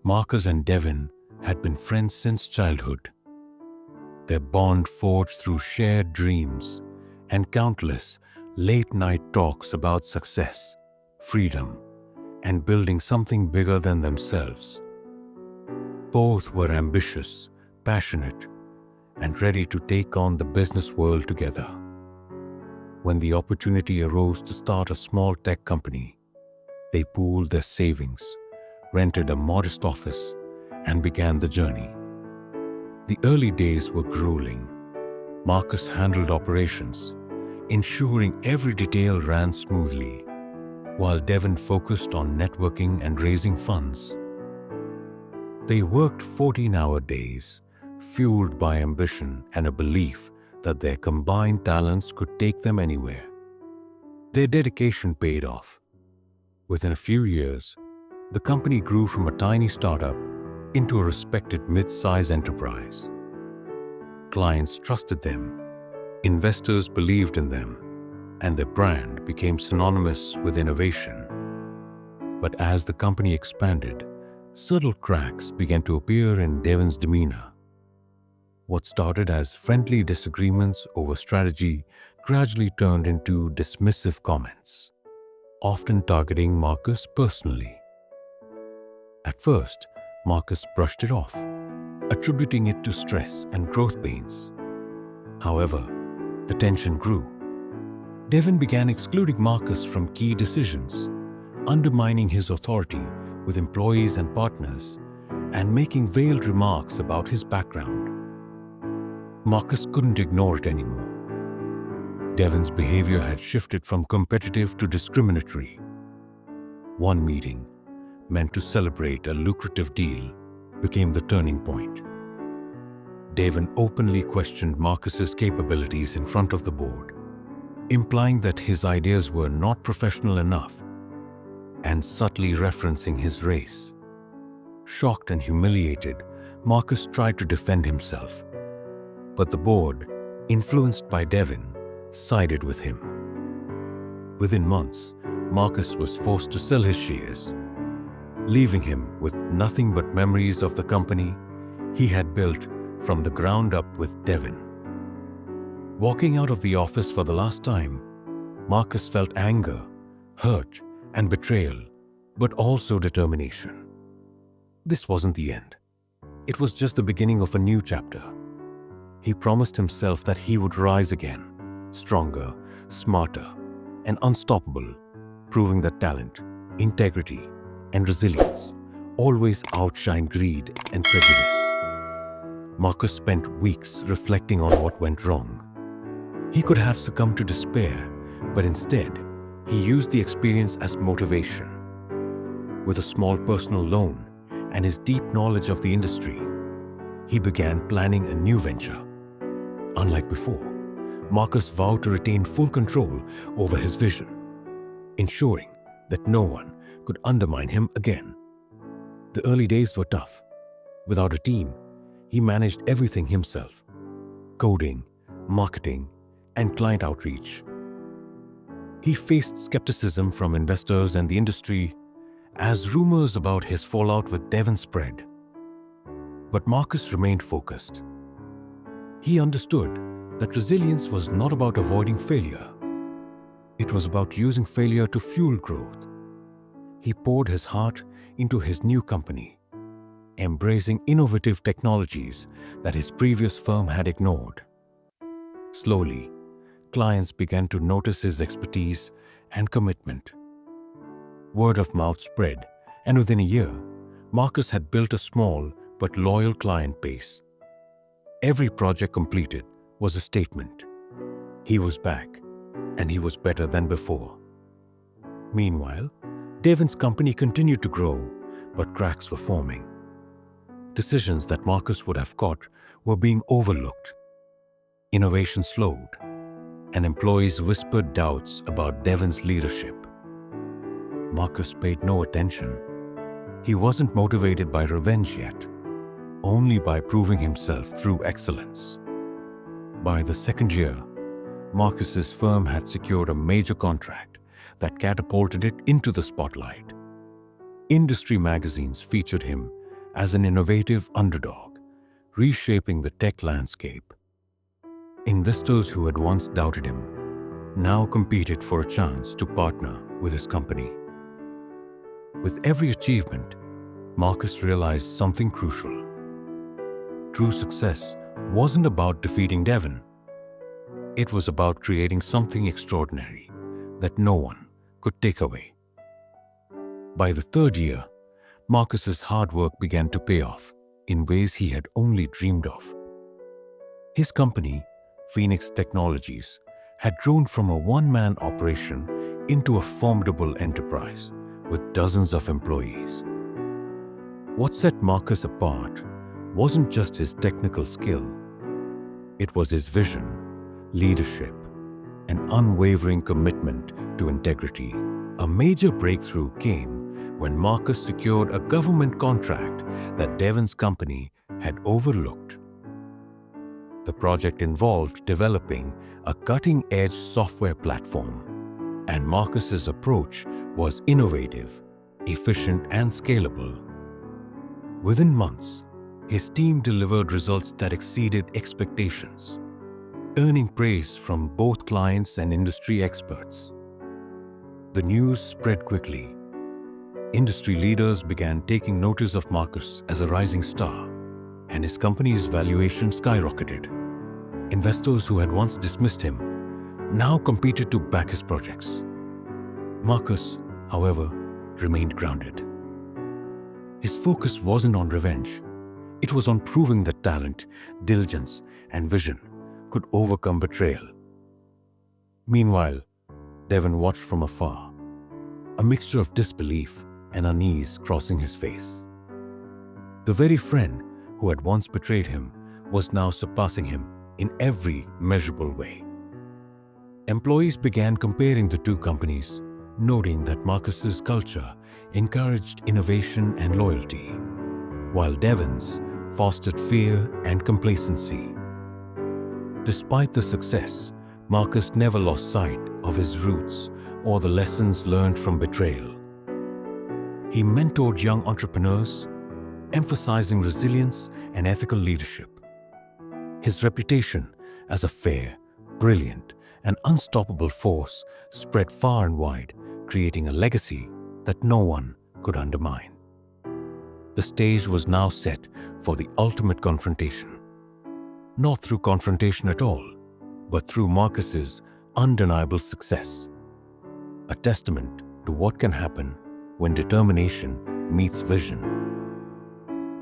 Marcus and Devin had been friends since childhood, their bond forged through shared dreams and countless late-night talks about success, freedom, and building something bigger than themselves. Both were ambitious, passionate, and ready to take on the business world together. When the opportunity arose to start a small tech company, they pooled their savings, rented a modest office, and began the journey. The early days were grueling. Marcus handled operations, ensuring every detail ran smoothly, while Devin focused on networking and raising funds. They worked 14-hour days, fueled by ambition and a belief that their combined talents could take them anywhere. Their dedication paid off. Within a few years, the company grew from a tiny startup into a respected mid-size enterprise. Clients trusted them, investors believed in them, and their brand became synonymous with innovation. But as the company expanded, subtle cracks began to appear in Devin's demeanor. What started as friendly disagreements over strategy gradually turned into dismissive comments, often targeting Marcus personally. At first, Marcus brushed it off, attributing it to stress and growth pains. However, the tension grew. Devin began excluding Marcus from key decisions, undermining his authority with employees and partners, and making veiled remarks about his background. Marcus couldn't ignore it anymore. Devin's behavior had shifted from competitive to discriminatory. One meeting, meant to celebrate a lucrative deal, became the turning point. Devin openly questioned Marcus's capabilities in front of the board, implying that his ideas were not professional enough, and subtly referencing his race. Shocked and humiliated, Marcus tried to defend himself, but the board, influenced by Devin, sided with him. Within months, Marcus was forced to sell his shares, leaving him with nothing but memories of the company he had built from the ground up with Devin. Walking out of the office for the last time, Marcus felt anger, hurt, and betrayal, but also determination. This wasn't the end. It was just the beginning of a new chapter. He promised himself that he would rise again, stronger, smarter, and unstoppable, proving that talent, integrity, and resilience always outshine greed and prejudice. Marcus spent weeks reflecting on what went wrong. He could have succumbed to despair, but instead, he used the experience as motivation. With a small personal loan and his deep knowledge of the industry, he began planning a new venture. Unlike before, Marcus vowed to retain full control over his vision, ensuring that no one could undermine him again. The early days were tough. Without a team, he managed everything himself: coding, marketing, and client outreach. He faced skepticism from investors and the industry as rumors about his fallout with Devin spread. But Marcus remained focused. He understood that resilience was not about avoiding failure. It was about using failure to fuel growth. He poured his heart into his new company, embracing innovative technologies that his previous firm had ignored. Slowly, clients began to notice his expertise and commitment. Word of mouth spread, and within a year, Marcus had built a small but loyal client base. Every project completed was a statement. He was back, and he was better than before. Meanwhile, Devin's company continued to grow, but cracks were forming. Decisions that Marcus would have caught were being overlooked. Innovation slowed, and employees whispered doubts about Devin's leadership. Marcus paid no attention. He wasn't motivated by revenge yet, only by proving himself through excellence. By the second year, Marcus's firm had secured a major contract that catapulted it into the spotlight. Industry magazines featured him as an innovative underdog, reshaping the tech landscape. Investors who had once doubted him now competed for a chance to partner with his company. With every achievement, Marcus realized something crucial. True success wasn't about defeating Devon. It was about creating something extraordinary that no one could take away. By the third year, Marcus's hard work began to pay off in ways he had only dreamed of. His company, Phoenix Technologies, had grown from a one-man operation into a formidable enterprise with dozens of employees. What set Marcus apart wasn't just his technical skill. It was his vision, leadership, and unwavering commitment to integrity. A major breakthrough came when Marcus secured a government contract that Devon's company had overlooked. The project involved developing a cutting-edge software platform, and Marcus's approach was innovative, efficient, and scalable. Within months, his team delivered results that exceeded expectations, earning praise from both clients and industry experts. The news spread quickly. Industry leaders began taking notice of Marcus as a rising star, and his company's valuation skyrocketed. Investors who had once dismissed him now competed to back his projects. Marcus, however, remained grounded. His focus wasn't on revenge. It was on proving that talent, diligence, and vision could overcome betrayal. Meanwhile, Devon watched from afar, a mixture of disbelief and unease crossing his face. The very friend who had once betrayed him was now surpassing him in every measurable way. Employees began comparing the two companies, noting that Marcus's culture encouraged innovation and loyalty, while Devon's fostered fear and complacency. Despite the success, Marcus never lost sight of his roots or the lessons learned from betrayal. He mentored young entrepreneurs, emphasizing resilience and ethical leadership. His reputation as a fair, brilliant, and unstoppable force spread far and wide, creating a legacy that no one could undermine. The stage was now set for the ultimate confrontation. Not through confrontation at all, but through Marcus's undeniable success. A testament to what can happen when determination meets vision.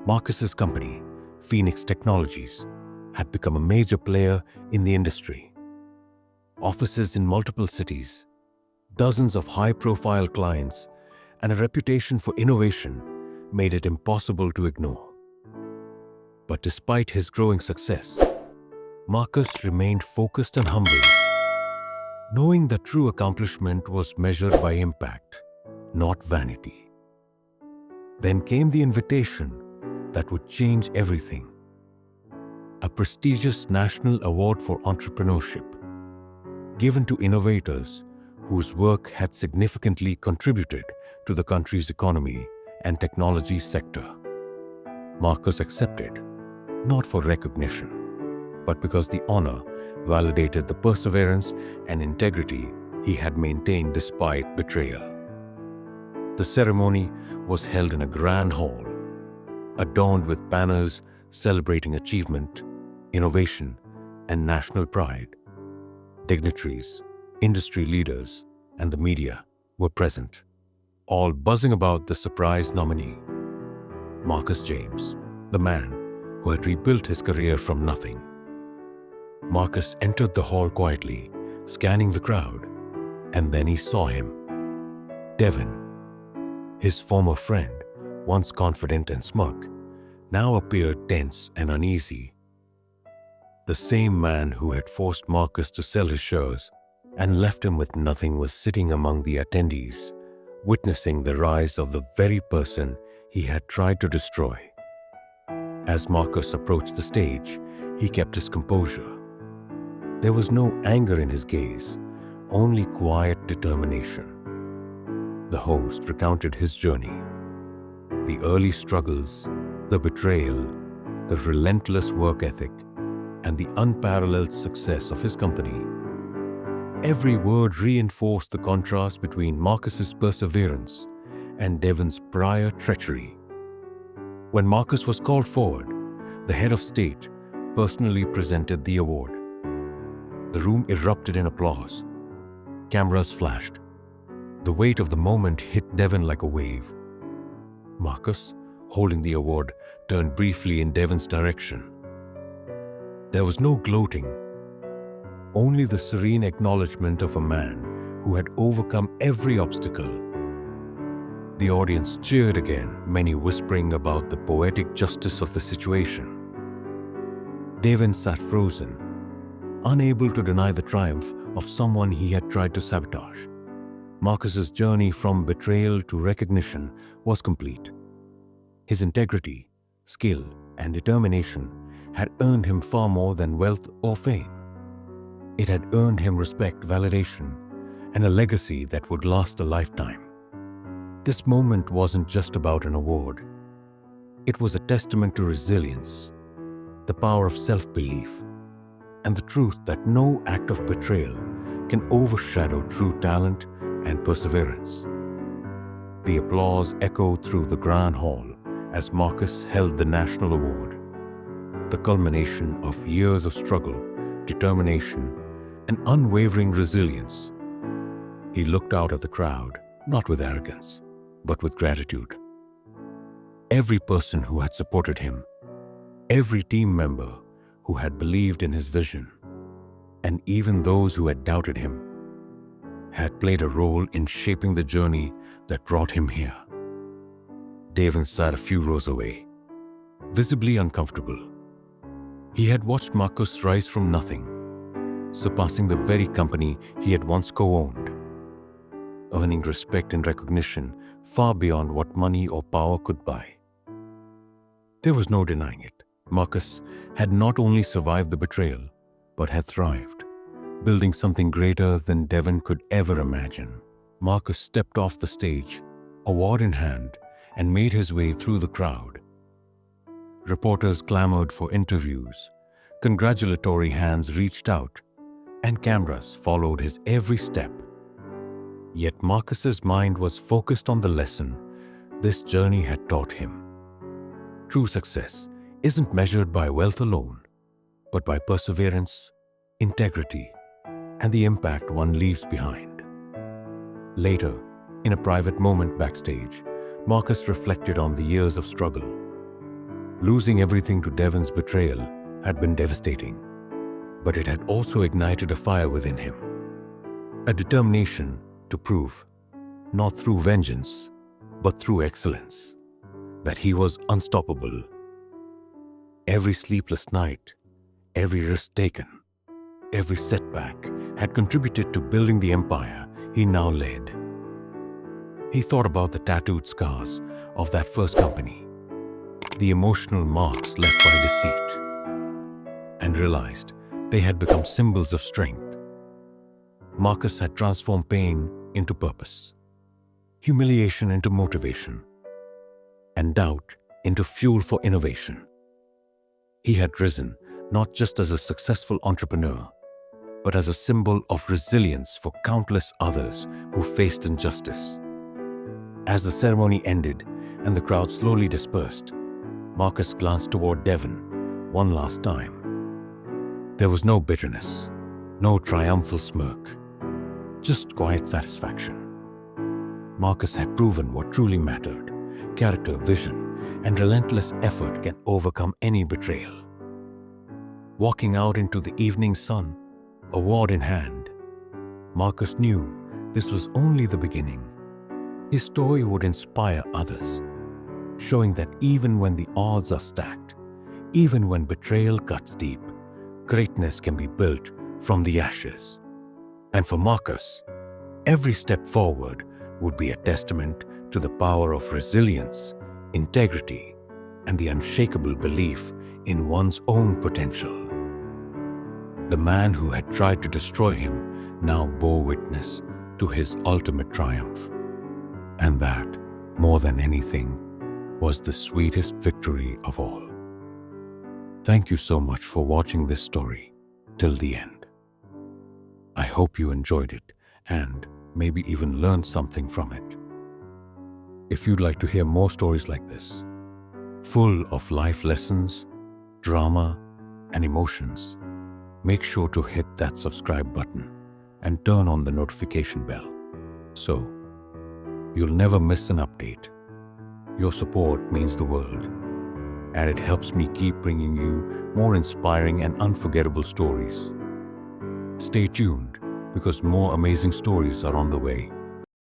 Marcus's company, Phoenix Technologies, had become a major player in the industry. Offices in multiple cities, dozens of high-profile clients, and a reputation for innovation made it impossible to ignore. But despite his growing success, Marcus remained focused and humble, knowing that true accomplishment was measured by impact, not vanity. Then came the invitation that would change everything. A prestigious national award for entrepreneurship, given to innovators whose work had significantly contributed to the country's economy and technology sector. Marcus accepted, not for recognition, but because the honor validated the perseverance and integrity he had maintained despite betrayal. The ceremony was held in a grand hall, adorned with banners celebrating achievement, innovation, and national pride. Dignitaries, industry leaders, and the media were present, all buzzing about the surprise nominee. Marcus James, the man who had rebuilt his career from nothing. Marcus entered the hall quietly, scanning the crowd, and then he saw him. Devon, his former friend, once confident and smug, now appeared tense and uneasy. The same man who had forced Marcus to sell his shares and left him with nothing was sitting among the attendees, witnessing the rise of the very person he had tried to destroy. As Marcus approached the stage, he kept his composure. There was no anger in his gaze, only quiet determination. The host recounted his journey, the early struggles, The betrayal, the relentless work ethic, and the unparalleled success of his company. Every word reinforced the contrast between Marcus's perseverance and Devon's prior treachery. When Marcus was called forward, the head of state personally presented the award. The room erupted in applause. Cameras flashed. The weight of the moment hit Devon like a wave. Marcus, holding the award, turned briefly in Devon's direction. There was no gloating, only the serene acknowledgement of a man who had overcome every obstacle. The audience cheered again, many whispering about the poetic justice of the situation. Devon sat frozen, unable to deny the triumph of someone he had tried to sabotage. Marcus's journey from betrayal to recognition was complete. His integrity, skill, and determination had earned him far more than wealth or fame. It had earned him respect, validation, and a legacy that would last a lifetime. This moment wasn't just about an award. It was a testament to resilience, the power of self-belief, and the truth that no act of betrayal can overshadow true talent and perseverance. The applause echoed through the grand hall as Marcus held the national award, the culmination of years of struggle, determination, and unwavering resilience. He looked out at the crowd, not with arrogance, but with gratitude. Every person who had supported him, every team member who had believed in his vision, and even those who had doubted him, had played a role in shaping the journey that brought him here. Devon sat a few rows away, visibly uncomfortable. He had watched Marcus rise from nothing, surpassing the very company he had once co-owned, earning respect and recognition far beyond what money or power could buy. There was no denying it. Marcus had not only survived the betrayal, but had thrived, building something greater than Devon could ever imagine. Marcus stepped off the stage, award in hand, and made his way through the crowd. Reporters clamored for interviews, congratulatory hands reached out, and cameras followed his every step. Yet Marcus's mind was focused on the lesson this journey had taught him. True success isn't measured by wealth alone, but by perseverance, integrity, and the impact one leaves behind. Later, in a private moment backstage, Marcus reflected on the years of struggle. Losing everything to Devon's betrayal had been devastating, but it had also ignited a fire within him, a determination to prove, not through vengeance, but through excellence, that he was unstoppable. Every sleepless night, every risk taken, every setback had contributed to building the empire he now led. He thought about the tattooed scars of that first company, the emotional marks left by deceit, and realized they had become symbols of strength. Marcus had transformed pain into purpose, humiliation into motivation, and doubt into fuel for innovation. He had risen not just as a successful entrepreneur, but as a symbol of resilience for countless others who faced injustice. As the ceremony ended and the crowd slowly dispersed, Marcus glanced toward Devon one last time. There was no bitterness, no triumphal smirk, just quiet satisfaction. Marcus had proven what truly mattered: character, vision, and relentless effort can overcome any betrayal. Walking out into the evening sun, award in hand, Marcus knew this was only the beginning. His story would inspire others, showing that even when the odds are stacked, even when betrayal cuts deep, greatness can be built from the ashes. And for Marcus, every step forward would be a testament to the power of resilience, integrity, and the unshakable belief in one's own potential. The man who had tried to destroy him now bore witness to his ultimate triumph. And that, more than anything, was the sweetest victory of all. Thank you so much for watching this story till the end. I hope you enjoyed it and maybe even learned something from it. If you'd like to hear more stories like this, full of life lessons, drama, and emotions, make sure to hit that subscribe button and turn on the notification bell so you'll never miss an update. Your support means the world, and it helps me keep bringing you more inspiring and unforgettable stories. Stay tuned because more amazing stories are on the way.